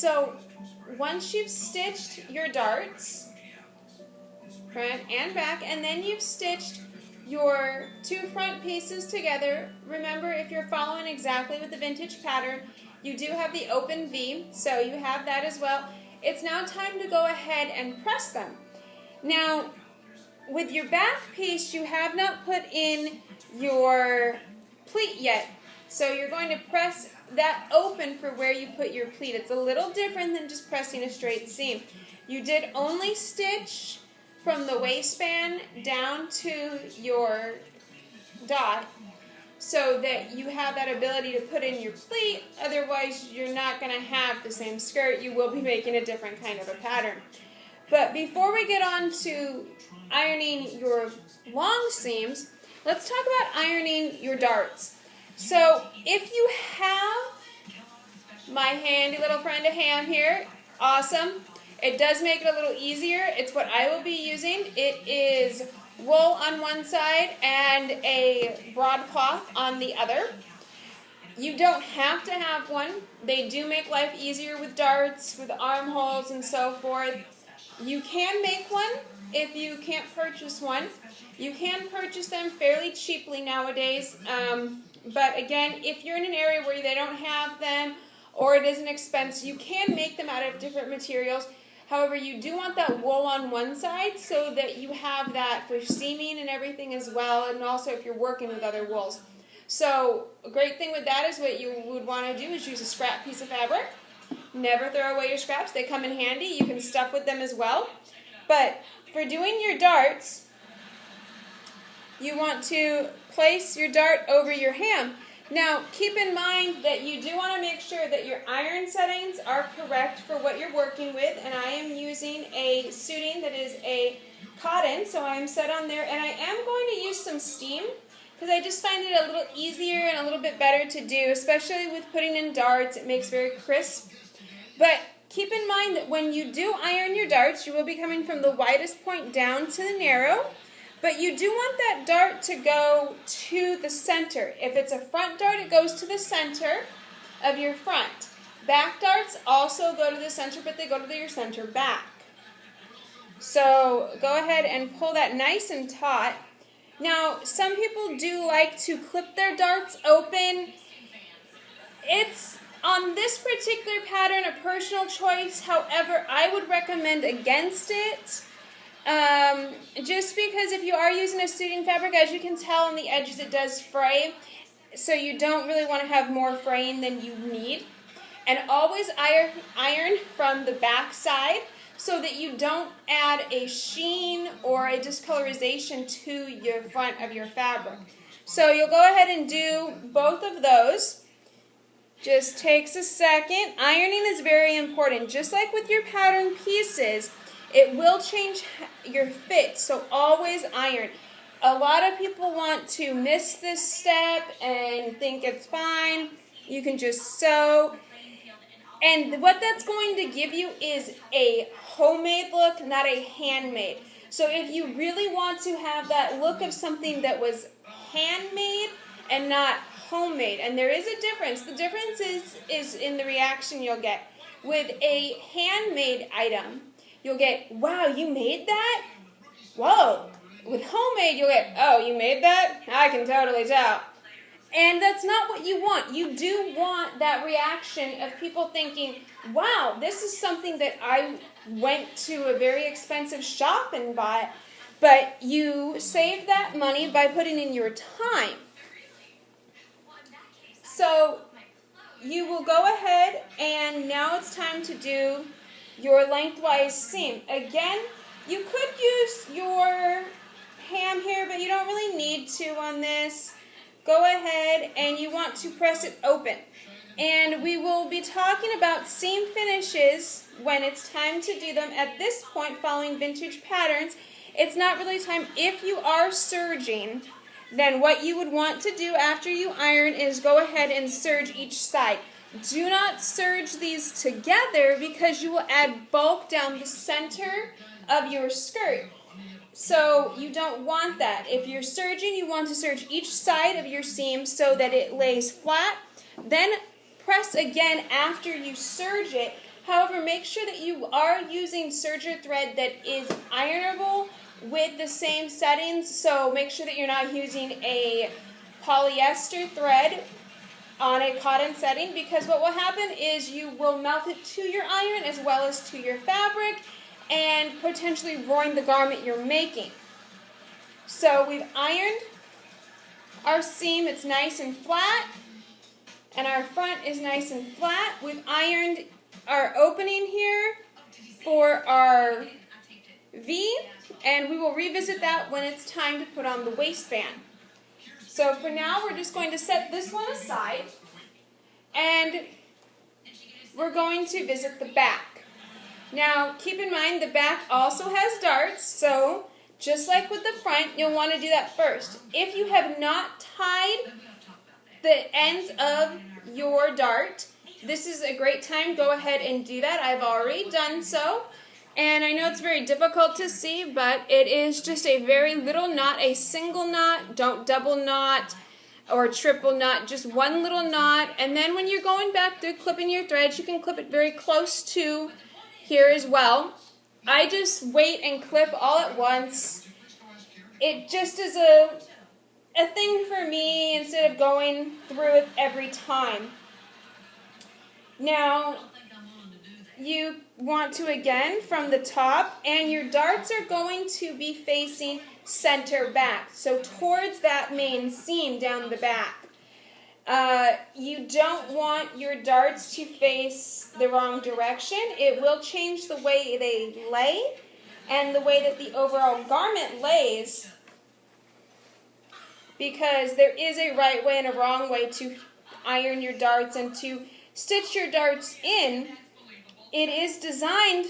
So once you've stitched your darts, front and back, and then you've stitched your two front pieces together, remember if you're following exactly with the vintage pattern, you do have the open V, so you have that as well. It's now time to go ahead and press them. Now, with your back piece, you have not put in your pleat yet, so you're going to press that open for where you put your pleat. It's a little different than just pressing a straight seam. You did only stitch from the waistband down to your dot so that you have that ability to put in your pleat. Otherwise, you're not going to have the same skirt. You will be making a different kind of a pattern. But before we get on to ironing your long seams, let's talk about ironing your darts. So if you have my handy little friend of ham here, awesome. It does make it a little easier. It's what I will be using. It is wool on one side and a broadcloth on the other. You don't have to have one. They do make life easier with darts, with armholes and so forth. You can make one if you can't purchase one. You can purchase them fairly cheaply nowadays. But again, if you're in an area where they don't have them or it is an expense, you can make them out of different materials. However, you do want that wool on one side so that you have that for seaming and everything as well, and also if you're working with other wools. So a great thing with that is what you would want to do is use a scrap piece of fabric. Never throw away your scraps. They come in handy. You can stuff with them as well. But for doing your darts, you want to place your dart over your ham. Now, keep in mind that you do want to make sure that your iron settings are correct for what you're working with, and I am using a suiting that is a cotton, so I'm set on there, and I am going to use some steam because I just find it a little easier and a little bit better to do, especially with putting in darts. It makes very crisp. But keep in mind that when you do iron your darts, you will be coming from the widest point down to the narrow. But you do want that dart to go to the center. If it's a front dart, it goes to the center of your front. Back darts also go to the center, but they go to your center back. So go ahead and pull that nice and taut. Now, some people do like to clip their darts open. It's, on this particular pattern, a personal choice. However, I would recommend against it. Just because if you are using a suiting fabric, as you can tell on the edges, it does fray, so you don't really want to have more fraying than you need. And always iron from the back side so that you don't add a sheen or a discolorization to your front of your fabric. So you'll go ahead and do both of those. Just takes a second. Ironing is very important. Just like with your pattern pieces, it will change your fit, so always iron. A lot of people want to miss this step and think it's fine. You can just sew. And what that's going to give you is a homemade look, not a handmade. So if you really want to have that look of something that was handmade and not homemade, and there is a difference. The difference is in the reaction you'll get. With a handmade item, you'll get, wow, you made that? Whoa. With homemade, you'll get, oh, you made that? I can totally tell. And that's not what you want. You do want that reaction of people thinking, wow, this is something that I went to a very expensive shop and bought, but you save that money by putting in your time. So you will go ahead, and now it's time to do your lengthwise seam. Again, you could use your ham here, but you don't really need to on this. Go ahead, and you want to press it open. And we will be talking about seam finishes when it's time to do them. At this point, following vintage patterns, it's not really time. If you are serging, then what you would want to do after you iron is go ahead and serge each side. Do not serge these together because you will add bulk down the center of your skirt. So you don't want that. If you're serging, you want to serge each side of your seam so that it lays flat. Then press again after you serge it. However, make sure that you are using serger thread that is ironable with the same settings. So make sure that you're not using a polyester thread on a cotton setting, because what will happen is you will melt it to your iron as well as to your fabric and potentially ruin the garment you're making. So we've ironed our seam, it's nice and flat, and our front is nice and flat. We've ironed our opening here for our V, and we will revisit that when it's time to put on the waistband. So for now, we're just going to set this one aside, and we're going to visit the back. Now, keep in mind the back also has darts, so just like with the front, you'll want to do that first. If you have not tied the ends of your dart, this is a great time. Go ahead and do that. I've already done so. And I know it's very difficult to see, but it is just a very little knot, a single knot. Don't double knot or triple knot, just one little knot. And then when you're going back through clipping your threads, you can clip it very close to here as well. I just wait and clip all at once. It just is a thing for me instead of going through it every time. Now, you want to, again, from the top, and your darts are going to be facing center back, so towards that main seam down the back. You don't want your darts to face the wrong direction. It will change the way they lay and the way that the overall garment lays, because there is a right way and a wrong way to iron your darts and to stitch your darts in. It is designed